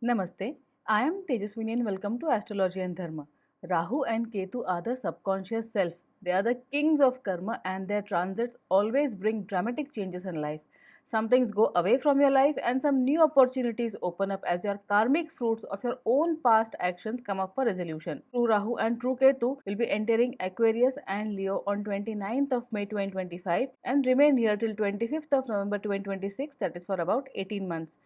Namaste. I am Tejaswini and welcome to Astrology and Dharma. Rahu and Ketu are the subconscious self. They are the kings of karma and their transits always bring dramatic changes in life. Some things go away from your life and some new opportunities open up as your karmic fruits of your own past actions come up for resolution. True Rahu and True Ketu will be entering Aquarius and Leo on 29th of May 2025 and remain here till 25th of November 2026, that is for about 18 months.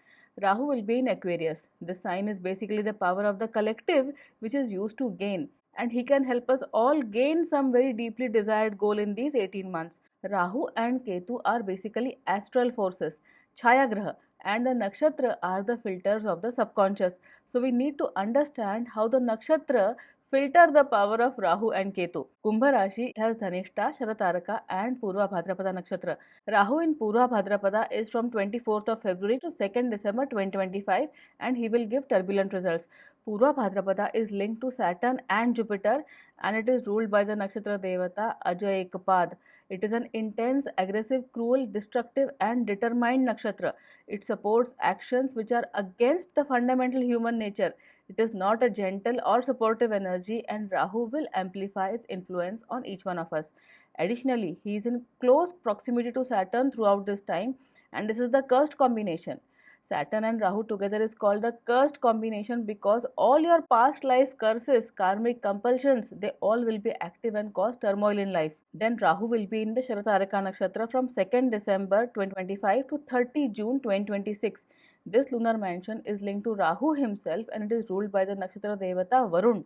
Rahu will be in Aquarius. This sign is basically the power of the collective which is used to gain, and he can help us all gain some very deeply desired goal in these 18 months. Rahu and Ketu are basically astral forces, Chaya Graha, and the nakshatra are the filters of the subconscious. So we need to understand how the nakshatra filter the power of Rahu and Ketu. Kumbha Rashi has Dhanishta, Sharataraka and Purva Bhadrapada nakshatra. Rahu in Purva Bhadrapada is from 24th of February to 2nd December 2025 and he will give turbulent results. Purva Bhadrapada is linked to Saturn and Jupiter and it is ruled by the nakshatra devata Ajayekapad. It is an intense, aggressive, cruel, destructive and determined nakshatra. It supports actions which are against the fundamental human nature. It is not a gentle or supportive energy and Rahu will amplify its influence on each one of us. Additionally, he is in close proximity to Saturn throughout this time and this is the cursed combination. Saturn and Rahu together is called the cursed combination because all your past life curses, karmic compulsions, they all will be active and cause turmoil in life. Then Rahu will be in the Sharataraka nakshatra from 2nd December 2025 to 30 June 2026. This lunar mansion is linked to Rahu himself and it is ruled by the nakshatra devata Varun.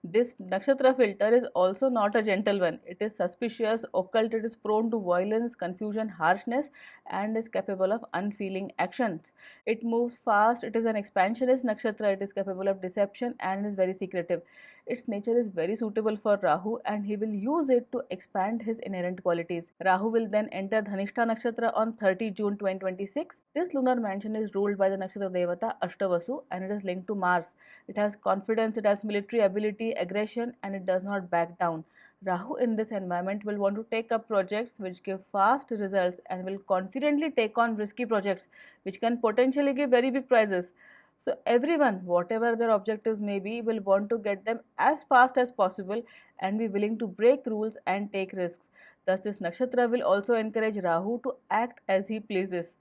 This nakshatra filter is also not a gentle one. It is suspicious, occult, it is prone to violence, confusion, harshness, and is capable of unfeeling actions. It moves fast, it is an expansionist nakshatra, it is capable of deception and is very secretive. Its nature is very suitable for Rahu and he will use it to expand his inherent qualities. Rahu will then enter Dhanishta nakshatra on 30 June 2026. This lunar mansion is ruled by the nakshatra devata Ashtavasu and it is linked to Mars. It has confidence, it has military ability, aggression, and it does not back down. Rahu in this environment will want to take up projects which give fast results and will confidently take on risky projects which can potentially give very big prizes. So everyone, whatever their objectives may be, will want to get them as fast as possible and be willing to break rules and take risks. Thus, this nakshatra will also encourage Rahu to act as he pleases.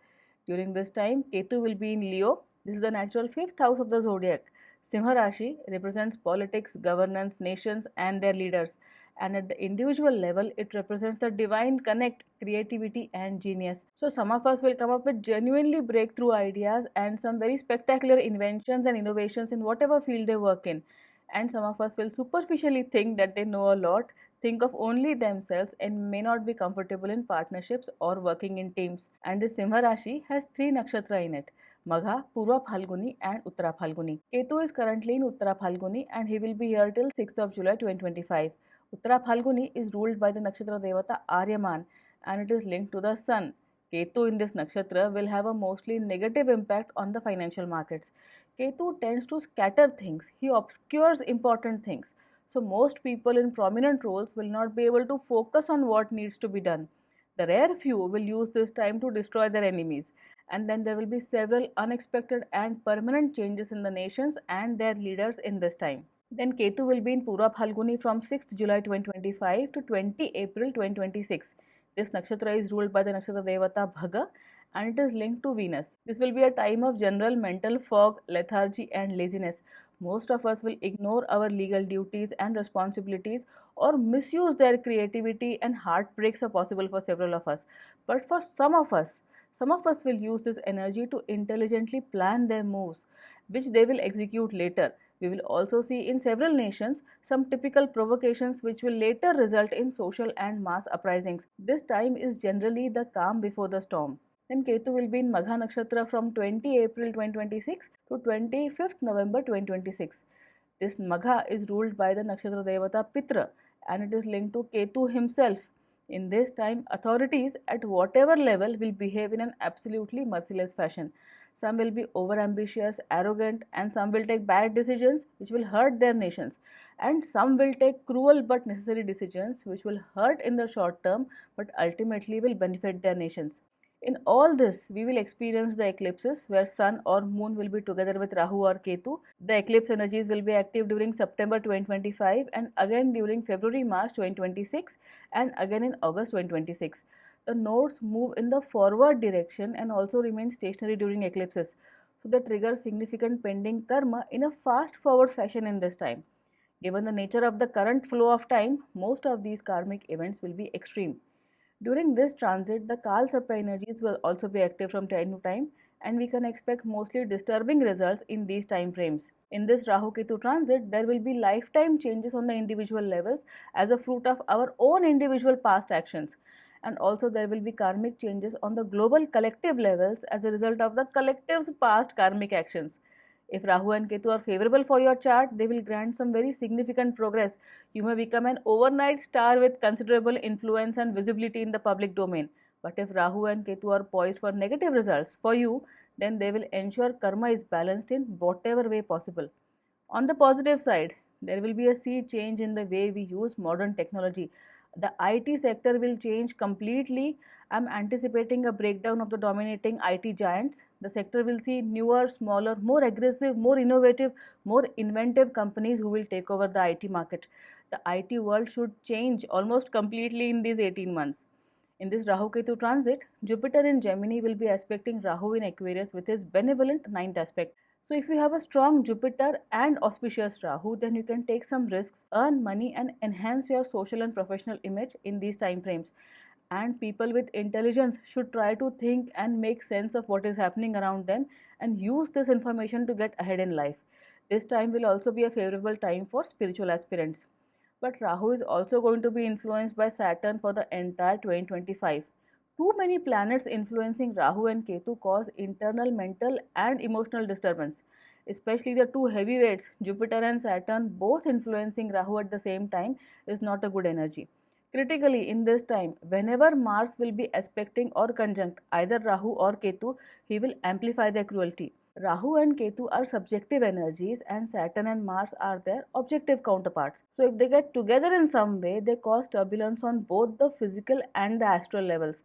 During this time, Ketu will be in Leo. This is the natural fifth house of the zodiac. Simha Rashi represents politics, governance, nations, and their leaders. And at the individual level, it represents the divine connect, creativity, and genius. So, some of us will come up with genuinely breakthrough ideas and some very spectacular inventions and innovations in whatever field they work in. And some of us will superficially think that they know a lot, think of only themselves, and may not be comfortable in partnerships or working in teams. And this Simha Rashi has three nakshatra in it. Magha, Purva Phalguni and Uttara Phalguni. Ketu is currently in Uttara Phalguni and he will be here till 6th of July 2025. Uttara Phalguni is ruled by the nakshatra devata Aryaman and it is linked to the sun. Ketu in this nakshatra will have a mostly negative impact on the financial markets. Ketu tends to scatter things, he obscures important things. So, most people in prominent roles will not be able to focus on what needs to be done. The rare few will use this time to destroy their enemies, and then there will be several unexpected and permanent changes in the nations and their leaders in this time. Then Ketu will be in Purva Phalguni from 6th July 2025 to 20 April 2026. This nakshatra is ruled by the nakshatra devata Bhaga and it is linked to Venus. This will be a time of general mental fog, lethargy and laziness. Most of us will ignore our legal duties and responsibilities or misuse their creativity, and heartbreaks are possible for several of us. But for some of us will use this energy to intelligently plan their moves, which they will execute later. We will also see in several nations some typical provocations which will later result in social and mass uprisings. This time is generally the calm before the storm. Then Ketu will be in Magha Nakshatra from 20 April 2026 to 25th November 2026. This Magha is ruled by the Nakshatra Devata Pitra and it is linked to Ketu himself. In this time, authorities at whatever level will behave in an absolutely merciless fashion. Some will be overambitious, arrogant, and some will take bad decisions which will hurt their nations. And some will take cruel but necessary decisions which will hurt in the short term but ultimately will benefit their nations. In all this, we will experience the eclipses where Sun or Moon will be together with Rahu or Ketu. The eclipse energies will be active during September 2025 and again during February March 2026 and again in August 2026. The nodes move in the forward direction and also remain stationary during eclipses. So they trigger significant pending karma in a fast forward fashion in this time. Given the nature of the current flow of time, most of these karmic events will be extreme. During this transit, the Kal-Sarpa energies will also be active from time to time, and we can expect mostly disturbing results in these time frames. In this Rahu Ketu transit, there will be lifetime changes on the individual levels as a fruit of our own individual past actions. And also, there will be karmic changes on the global collective levels as a result of the collective's past karmic actions. If Rahu and Ketu are favorable for your chart, they will grant some very significant progress. You may become an overnight star with considerable influence and visibility in the public domain. But if Rahu and Ketu are poised for negative results for you, then they will ensure karma is balanced in whatever way possible. On the positive side, there will be a sea change in the way we use modern technology. The IT sector will change completely. I'm anticipating a breakdown of the dominating IT giants. The sector will see newer, smaller, more aggressive, more innovative, more inventive companies who will take over the IT market. The IT world should change almost completely in these 18 months. In this Rahu Ketu transit, Jupiter in Gemini will be aspecting Rahu in Aquarius with his benevolent ninth aspect. So, if you have a strong Jupiter and auspicious Rahu, then you can take some risks, earn money, and enhance your social and professional image in these time frames. And people with intelligence should try to think and make sense of what is happening around them and use this information to get ahead in life. This time will also be a favorable time for spiritual aspirants. But Rahu is also going to be influenced by Saturn for the entire 2025. Too many planets influencing Rahu and Ketu cause internal mental and emotional disturbance, especially the two heavyweights, Jupiter and Saturn, both influencing Rahu at the same time, is not a good energy. Critically, in this time, whenever Mars will be aspecting or conjunct either Rahu or Ketu, he will amplify their cruelty. Rahu and Ketu are subjective energies and Saturn and Mars are their objective counterparts. So, if they get together in some way, they cause turbulence on both the physical and the astral levels.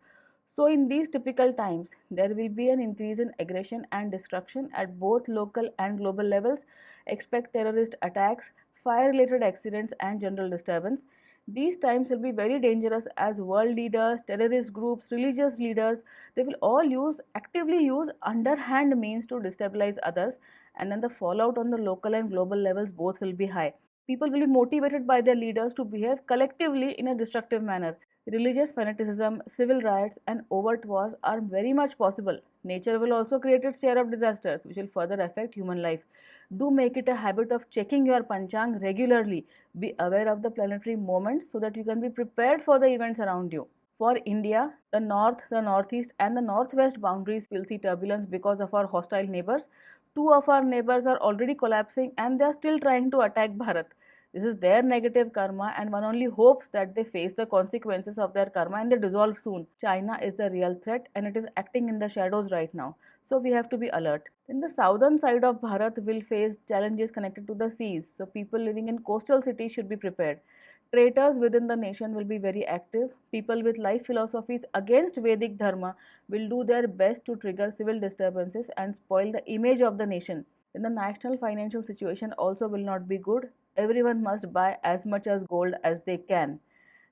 So, in these typical times, there will be an increase in aggression and destruction at both local and global levels. Expect terrorist attacks, fire related accidents, and general disturbance. These times will be very dangerous as world leaders, terrorist groups, religious leaders, they will all actively use underhand means to destabilize others, and then the fallout on the local and global levels both will be high. People will be motivated by their leaders to behave collectively in a destructive manner. Religious fanaticism, civil riots, and overt wars are very much possible. Nature will also create its share of disasters, which will further affect human life. Do make it a habit of checking your panchang regularly. Be aware of the planetary moments so that you can be prepared for the events around you. For India, the north, the northeast, and the northwest boundaries will see turbulence because of our hostile neighbors. Two of our neighbors are already collapsing and they are still trying to attack Bharat. This is their negative karma, and one only hopes that they face the consequences of their karma and they dissolve soon. China is the real threat and it is acting in the shadows right now. So we have to be alert. Then the southern side of Bharat will face challenges connected to the seas. So people living in coastal cities should be prepared. Traitors within the nation will be very active. People with life philosophies against Vedic Dharma will do their best to trigger civil disturbances and spoil the image of the nation. Then the national financial situation also will not be good. Everyone must buy as much as gold as they can.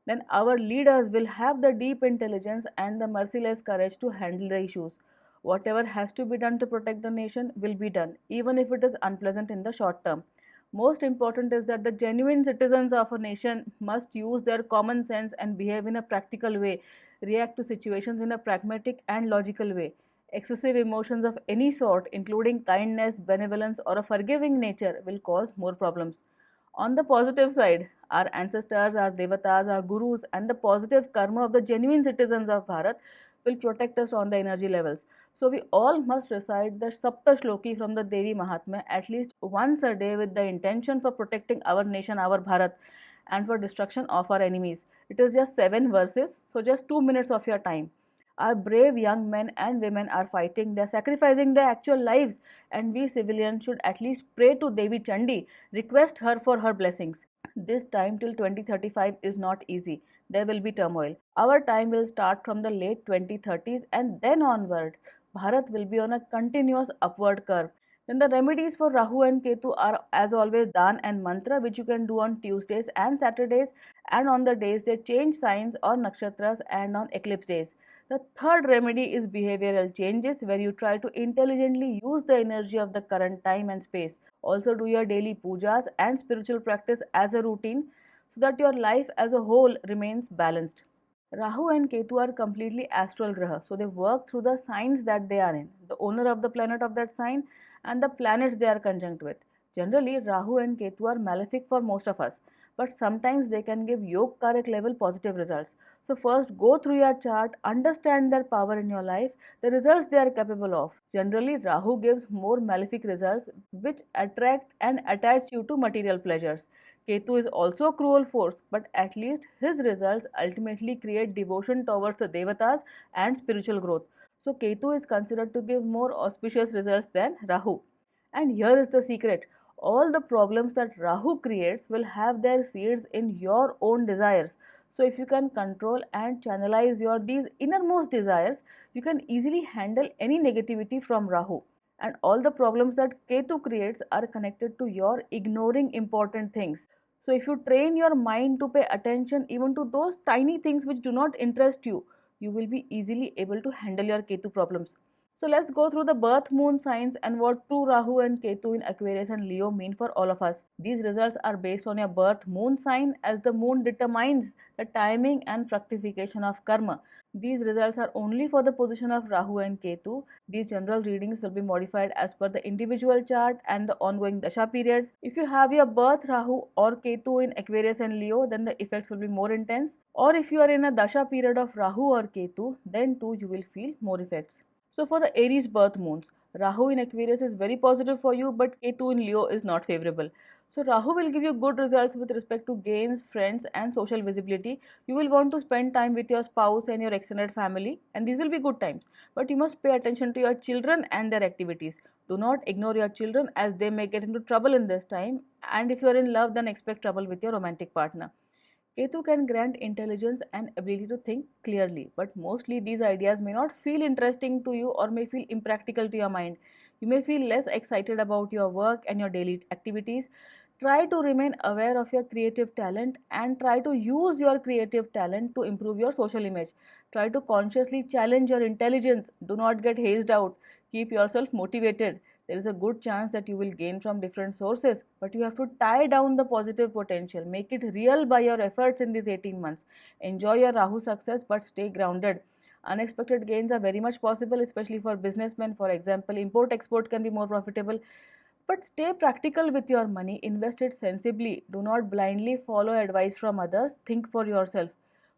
Then our leaders will have the deep intelligence and the merciless courage to handle the issues. Whatever has to be done to protect the nation will be done, even if it is unpleasant in the short term. Most important is that the genuine citizens of a nation must use their common sense and behave in a practical way, react to situations in a pragmatic and logical way. Excessive emotions of any sort, including kindness, benevolence, or a forgiving nature, will cause more problems. On the positive side, our ancestors, our devatas, our gurus, and the positive karma of the genuine citizens of Bharat will protect us on the energy levels. So, we all must recite the Sapta Shloki from the Devi Mahatmya at least once a day with the intention for protecting our nation, our Bharat, and for destruction of our enemies. It is just 7 verses, so just 2 minutes of your time. Our brave young men and women are fighting, they are sacrificing their actual lives, and we civilians should at least pray to Devi Chandi, request her for her blessings. This time till 2035 is not easy. there will be turmoil. Our time will start from the late 2030s and then onward. Bharat will be on a continuous upward curve. Then the remedies for Rahu and Ketu are as always Dan and Mantra, which you can do on Tuesdays and Saturdays and on the days they change signs or nakshatras and on eclipse days. The third remedy is behavioral changes, where you try to intelligently use the energy of the current time and space. Also, do your daily pujas and spiritual practice as a routine so that your life as a whole remains balanced. Rahu and Ketu are completely astral graha, so they work through the signs that they are in, the owner of the planet of that sign, and the planets they are conjunct with. Generally, Rahu and Ketu are malefic for most of us, but sometimes they can give Yog Karak level positive results. So, first go through your chart, understand their power in your life, the results they are capable of. Generally, Rahu gives more malefic results which attract and attach you to material pleasures. Ketu is also a cruel force, but at least his results ultimately create devotion towards the Devatas and spiritual growth. So, Ketu is considered to give more auspicious results than Rahu. And here is the secret: all the problems that Rahu creates will have their seeds in your own desires. So, if you can control and channelize your these innermost desires, you can easily handle any negativity from Rahu. And all the problems that Ketu creates are connected to your ignoring important things. So, if you train your mind to pay attention even to those tiny things which do not interest you, you will be easily able to handle your Ketu problems. So let's go through the birth moon signs and what true Rahu and Ketu in Aquarius and Leo mean for all of us. These results are based on your birth moon sign, as the moon determines the timing and fructification of karma. These results are only for the position of Rahu and Ketu. These general readings will be modified as per the individual chart and the ongoing dasha periods. If you have your birth Rahu or Ketu in Aquarius and Leo, then the effects will be more intense. Or if you are in a dasha period of Rahu or Ketu, then too you will feel more effects. So for the Aries birth moons, Rahu in Aquarius is very positive for you, but Ketu in Leo is not favorable. So Rahu will give you good results with respect to gains, friends and social visibility. You will want to spend time with your spouse and your extended family, and these will be good times. But you must pay attention to your children and their activities. Do not ignore your children, as they may get into trouble in this time, and if you are in love, then expect trouble with your romantic partner. Ketu can grant intelligence and ability to think clearly, but mostly these ideas may not feel interesting to you or may feel impractical to your mind. You may feel less excited about your work and your daily activities. Try to remain aware of your creative talent and try to use your creative talent to improve your social image. Try to consciously challenge your intelligence. Do not get hazed out. Keep yourself motivated. There is a good chance that you will gain from different sources, but you have to tie down the positive potential. Make it real by your efforts in these 18 months. Enjoy your Rahu success, but stay grounded. Unexpected gains are very much possible, especially for businessmen. For example, import export can be more profitable. But stay practical with your money, invest it sensibly. Do not blindly follow advice from others. Think for yourself.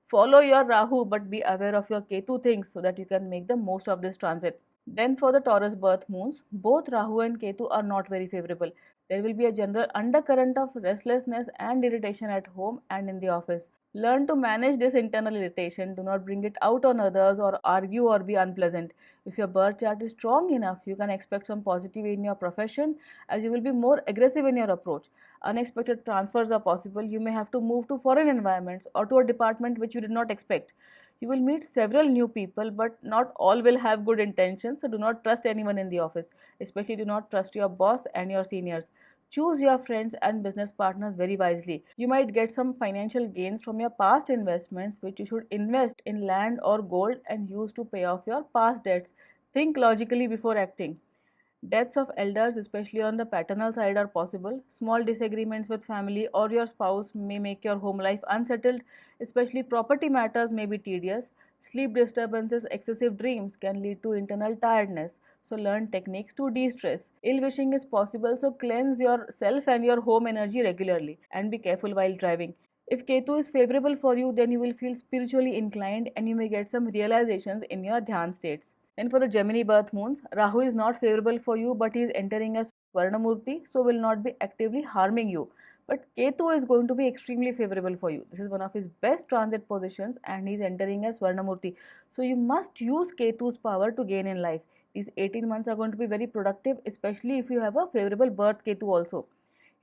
Follow your Rahu, but be aware of your Ketu things so that you can make the most of this transit. Then for the Taurus birth moons, both Rahu and Ketu are not very favorable. There will be a general undercurrent of restlessness and irritation at home and in the office. Learn to manage this internal irritation. Do not bring it out on others or argue or be unpleasant. If your birth chart is strong enough, you can expect some positivity in your profession, as you will be more aggressive in your approach. Unexpected transfers are possible. You may have to move to foreign environments or to a department which you did not expect. You will meet several new people, but not all will have good intentions, so do not trust anyone in the office. Especially do not trust your boss and your seniors. Choose your friends and business partners very wisely. You might get some financial gains from your past investments, which you should invest in land or gold and use to pay off your past debts. Think logically before acting. Deaths of elders, especially on the paternal side, are possible. Small disagreements with family or your spouse may make your home life unsettled, especially property matters may be tedious. Sleep disturbances, excessive dreams can lead to internal tiredness. So, learn techniques to de stress. Ill wishing is possible, so cleanse yourself and your home energy regularly and be careful while driving. If Ketu is favorable for you, then you will feel spiritually inclined and you may get some realizations in your dhyan states. And for the Gemini birth moons, Rahu is not favorable for you, but he is entering as Varnamurti, so will not be actively harming you. But Ketu is going to be extremely favorable for you. This is one of his best transit positions and he is entering as Varnamurti. So you must use Ketu's power to gain in life. These 18 months are going to be very productive, especially if you have a favorable birth Ketu also.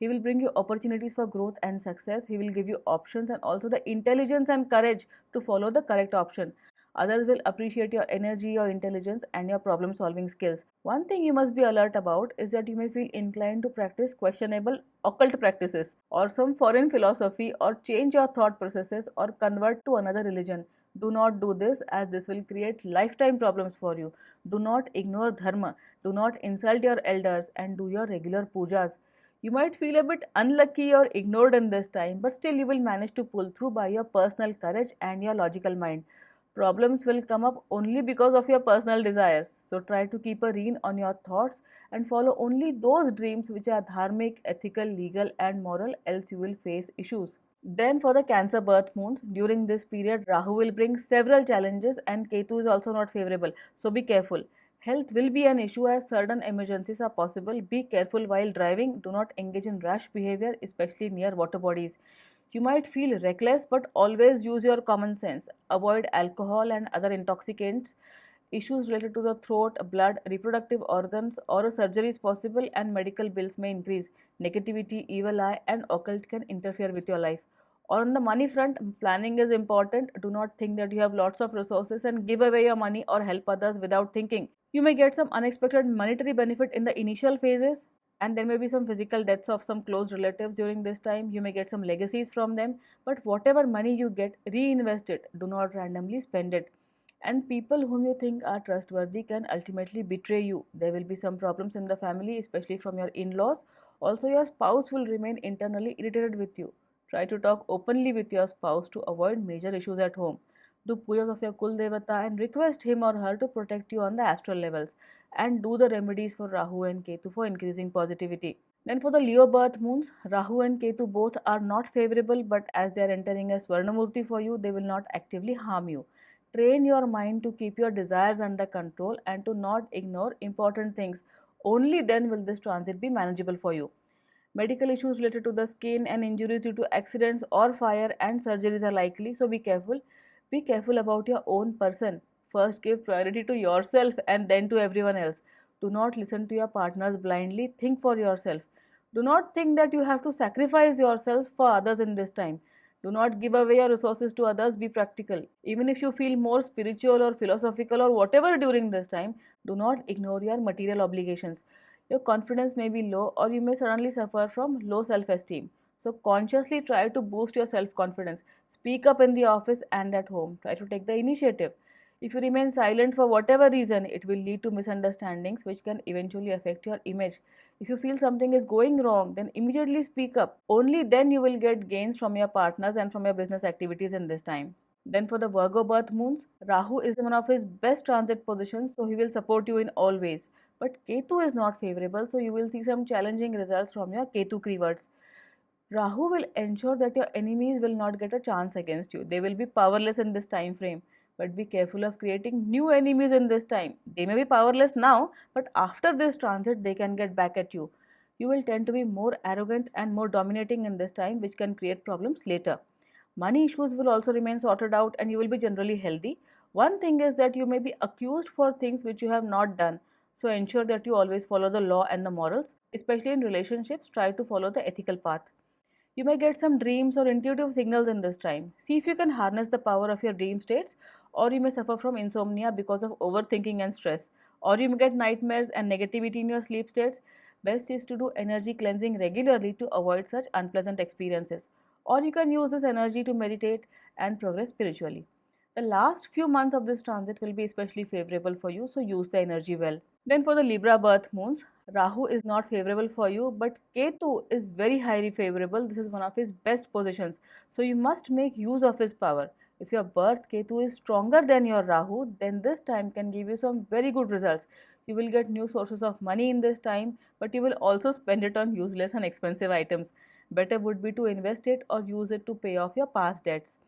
He will bring you opportunities for growth and success. He will give you options and also the intelligence and courage to follow the correct option. Others will appreciate your energy, your intelligence, and your problem solving skills. One thing you must be alert about is that you may feel inclined to practice questionable occult practices or some foreign philosophy or change your thought processes or convert to another religion. Do not do this as this will create lifetime problems for you. Do not ignore dharma. Do not insult your elders and do your regular pujas. You might feel a bit unlucky or ignored in this time, but still you will manage to pull through by your personal courage and your logical mind. Problems will come up only because of your personal desires. So try to keep a rein on your thoughts and follow only those dreams which are dharmic, ethical, legal, and moral, else you will face issues. Then, for the Cancer birth moons, during this period, Rahu will bring several challenges and Ketu is also not favorable. So, be careful. Health will be an issue as certain emergencies are possible. Be careful while driving. Do not engage in rash behavior, especially near water bodies. You might feel reckless, but always use your common sense. Avoid alcohol and other intoxicants. Issues related to the throat, blood, reproductive organs, or a surgery is possible, and medical bills may increase. Negativity, evil eye, and occult can interfere with your life. On the money front, planning is important. Do not think that you have lots of resources and give away your money or help others without thinking. You may get some unexpected monetary benefit in the initial phases, and there may be some physical deaths of some close relatives during this time. You may get some legacies from them, but whatever money you get, reinvest it. Do not randomly spend it. And people whom you think are trustworthy can ultimately betray you. There will be some problems in the family, especially from your in laws. Also, your spouse will remain internally irritated with you. Try to talk openly with your spouse to avoid major issues at home. Do pujas of your Kul Devata and request him or her to protect you on the astral levels. And do the remedies for Rahu and Ketu for increasing positivity. Then for the Leo birth moons, Rahu and Ketu both are not favorable, but as they are entering a Swarnamurti for you, they will not actively harm you. Train your mind to keep your desires under control and to not ignore important things. Only then will this transit be manageable for you. Medical issues related to the skin and injuries due to accidents or fire and surgeries are likely, so be careful. Be careful about your own person. First, give priority to yourself and then to everyone else. Do not listen to your partners blindly. Think for yourself. Do not think that you have to sacrifice yourself for others in this time. Do not give away your resources to others. Be practical. Even if you feel more spiritual or philosophical or whatever during this time, do not ignore your material obligations. Your confidence may be low or you may suddenly suffer from low self esteem. So, consciously try to boost your self confidence. Speak up in the office and at home. Try to take the initiative. If you remain silent for whatever reason, it will lead to misunderstandings which can eventually affect your image. If you feel something is going wrong, then immediately speak up. Only then you will get gains from your partners and from your business activities in this time. Then for the Virgo birth moons, Rahu is in one of his best transit positions, so he will support you in all ways. But Ketu is not favorable, so you will see some challenging results from your Ketu keywords. Rahu will ensure that your enemies will not get a chance against you. They will be powerless in this time frame. But be careful of creating new enemies in this time. They may be powerless now, but after this transit, they can get back at you. You will tend to be more arrogant and more dominating in this time, which can create problems later. Money issues will also remain sorted out and you will be generally healthy. One thing is that you may be accused for things which you have not done. So ensure that you always follow the law and the morals, especially in relationships. Try to follow the ethical path. You may get some dreams or intuitive signals in this time. See if you can harness the power of your dream states, or you may suffer from insomnia because of overthinking and stress, or you may get nightmares and negativity in your sleep states. Best is to do energy cleansing regularly to avoid such unpleasant experiences, or you can use this energy to meditate and progress spiritually. The last few months of this transit will be especially favorable for you, so use the energy well. Then for the Libra birth moons, Rahu is not favorable for you, but Ketu is very highly favorable. This is one of his best positions. So you must make use of his power. If your birth Ketu is stronger than your Rahu, then this time can give you some very good results. You will get new sources of money in this time, but you will also spend it on useless and expensive items. Better would be to invest it or use it to pay off your past debts.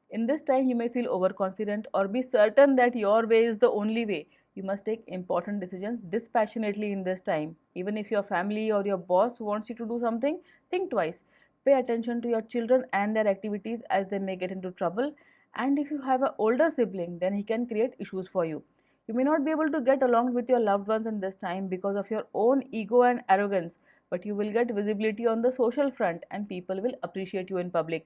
In this time, you may feel overconfident or be certain that your way is the only way. You must take important decisions dispassionately in this time. Even if your family or your boss wants you to do something, think twice. Pay attention to your children and their activities as they may get into trouble. And if you have an older sibling, then he can create issues for you. You may not be able to get along with your loved ones in this time because of your own ego and arrogance. but you will get visibility on the social front and people will appreciate you in public.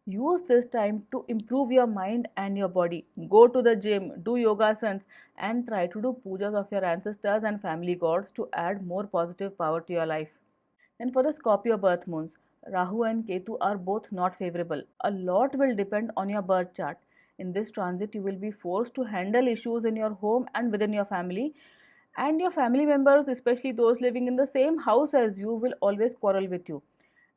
Use this time to improve your mind and your body. Go to the gym, do yogasans, and try to do pujas of your ancestors and family gods to add more positive power to your life. And for the Scorpio birth moons, Rahu and Ketu are both not favorable. A lot will depend on your birth chart. In this transit, you will be forced to handle issues in your home and within your family. And your family members, especially those living in the same house as you, will always quarrel with you.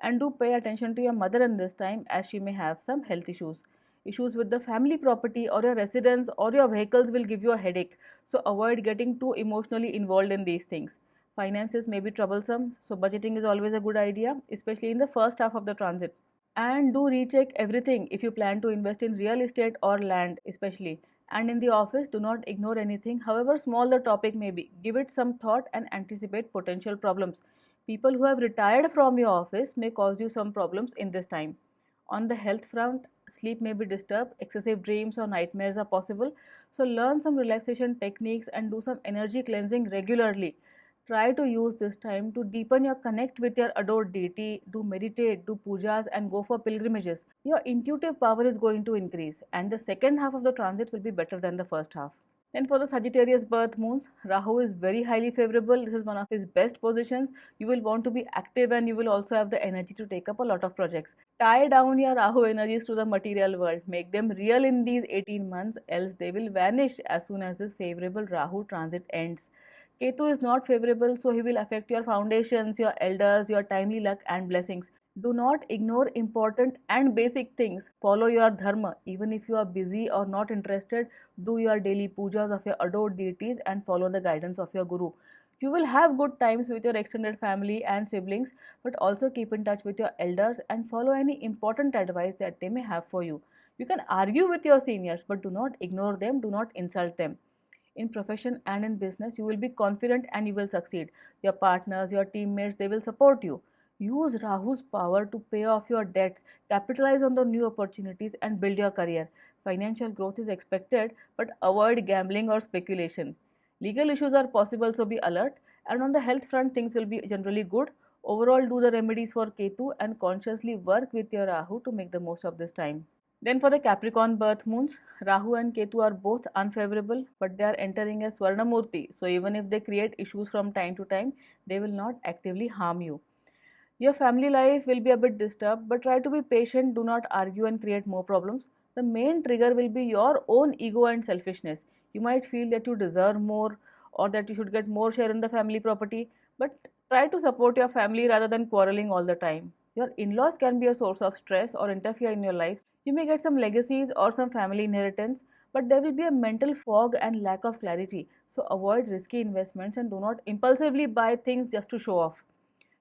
And do pay attention to your mother in this time as she may have some health issues. Issues with the family property or your residence or your vehicles will give you a headache. So avoid getting too emotionally involved in these things. Finances may be troublesome, so budgeting is always a good idea, especially in the first half of the transit. And do recheck everything if you plan to invest in real estate or land, especially. And in the office, do not ignore anything, however small the topic may be. Give it some thought and anticipate potential problems. People who have retired from your office may cause you some problems in this time. On the health front, sleep may be disturbed, excessive dreams or nightmares are possible. So, learn some relaxation techniques and do some energy cleansing regularly. Try to use this time to deepen your connect with your adored deity, do meditate, do pujas, and go for pilgrimages. Your intuitive power is going to increase, and the second half of the transit will be better than the first half. Then for the Sagittarius birth moons, Rahu is very highly favorable. This is one of his best positions. You will want to be active and you will also have the energy to take up a lot of projects. Tie down your Rahu energies to the material world. Make them real in these 18 months, else they will vanish as soon as this favorable Rahu transit ends. Ketu is not favorable, so he will affect your foundations, your elders, your timely luck and blessings. Do not ignore important and basic things. Follow your dharma. Even if you are busy or not interested, do your daily pujas of your adored deities and follow the guidance of your guru. You will have good times with your extended family and siblings, but also keep in touch with your elders and follow any important advice that they may have for you. You can argue with your seniors, but do not ignore them, do not insult them. In profession and in business, you will be confident and you will succeed. Your partners, your teammates, they will support you. Use Rahu's power to pay off your debts, capitalize on the new opportunities, and build your career. Financial growth is expected, but avoid gambling or speculation. Legal issues are possible, so be alert. And on the health front, things will be generally good. Overall, do the remedies for Ketu and consciously work with your Rahu to make the most of this time. Then for the Capricorn birth moons, Rahu and Ketu are both unfavorable, but they are entering as Swarnamurti. So even if they create issues from time to time, they will not actively harm you. Your family life will be a bit disturbed, but try to be patient, do not argue and create more problems. The main trigger will be your own ego and selfishness. You might feel that you deserve more or that you should get more share in the family property, but try to support your family rather than quarreling all the time. Your in laws can be a source of stress or interfere in your lives. You may get some legacies or some family inheritance, but there will be a mental fog and lack of clarity. So avoid risky investments and do not impulsively buy things just to show off.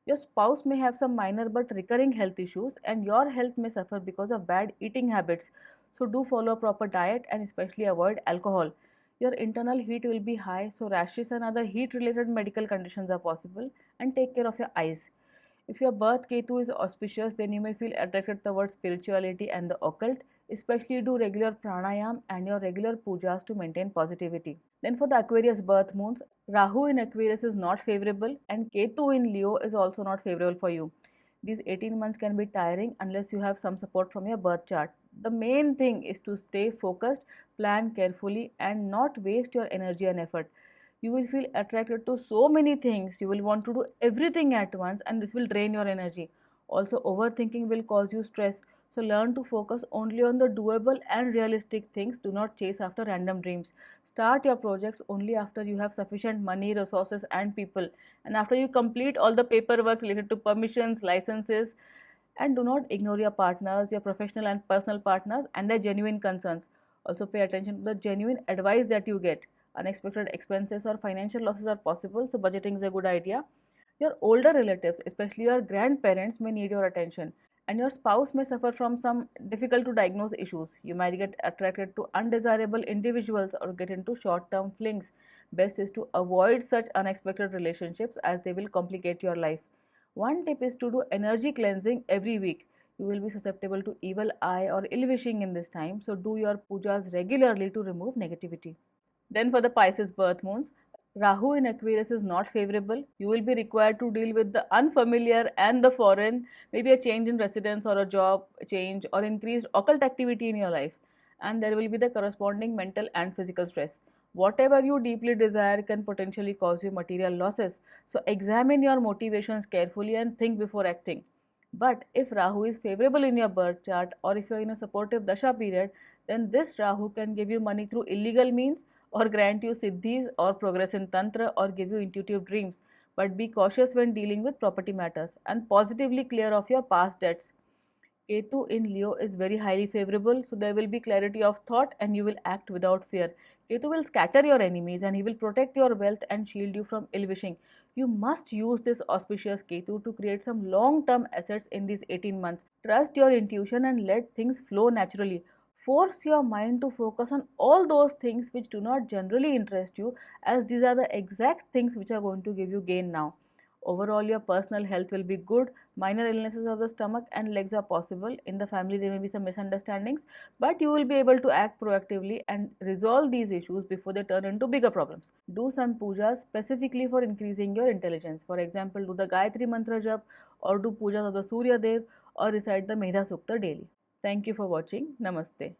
Your spouse may have some minor but recurring health issues, and your health may suffer because of bad eating habits. So, do follow a proper diet and especially avoid alcohol. Your internal heat will be high, so rashes and other heat related medical conditions are possible. And take care of your eyes. If your birth Ketu is auspicious, then you may feel attracted towards spirituality and the occult. Especially do regular pranayam and your regular pujas to maintain positivity. Then for the Aquarius birth moons, Rahu in Aquarius is not favorable and Ketu in Leo is also not favorable for you. These 18 months can be tiring unless you have some support from your birth chart. The main thing is to stay focused, plan carefully, and not waste your energy and effort. You will feel attracted to so many things. You will want to do everything at once, and this will drain your energy. Also, overthinking will cause you stress. So, learn to focus only on the doable and realistic things. Do not chase after random dreams. Start your projects only after you have sufficient money, resources, and people. And after you complete all the paperwork related to permissions, licenses, and do not ignore your partners, your professional and personal partners, and their genuine concerns. Also, pay attention to the genuine advice that you get. Unexpected expenses or financial losses are possible, so budgeting is a good idea. Your older relatives, especially your grandparents, may need your attention, and your spouse may suffer from some difficult to diagnose issues. You might get attracted to undesirable individuals or get into short term flings. Best is to avoid such unexpected relationships as they will complicate your life. One tip is to do energy cleansing every week. You will be susceptible to evil eye or ill wishing in this time, so do your pujas regularly to remove negativity. Then for the Pisces birth moons, Rahu in Aquarius is not favorable. You will be required to deal with the unfamiliar and the foreign, maybe a change in residence or a job change or increased occult activity in your life. And there will be the corresponding mental and physical stress. Whatever you deeply desire can potentially cause you material losses. So examine your motivations carefully and think before acting. But if Rahu is favorable in your birth chart or if you are in a supportive Dasha period, then this Rahu can give you money through illegal means or grant you siddhis or progress in Tantra or give you intuitive dreams. But be cautious when dealing with property matters and positively clear off your past debts. Ketu in Leo is very highly favorable, so there will be clarity of thought and you will act without fear. Ketu will scatter your enemies and he will protect your wealth and shield you from ill wishing. You must use this auspicious Ketu to create some long term assets in these 18 months. Trust your intuition and let things flow naturally. Force your mind to focus on all those things which do not generally interest you, as these are the exact things which are going to give you gain now. Overall, your personal health will be good. Minor illnesses of the stomach and legs are possible. In the family, there may be some misunderstandings, but you will be able to act proactively and resolve these issues before they turn into bigger problems. Do some pujas specifically for increasing your intelligence. For example, do the Gayatri Mantra Jap or do pujas of the Surya Dev or recite the Medha Sukta daily. Thank you for watching. Namaste.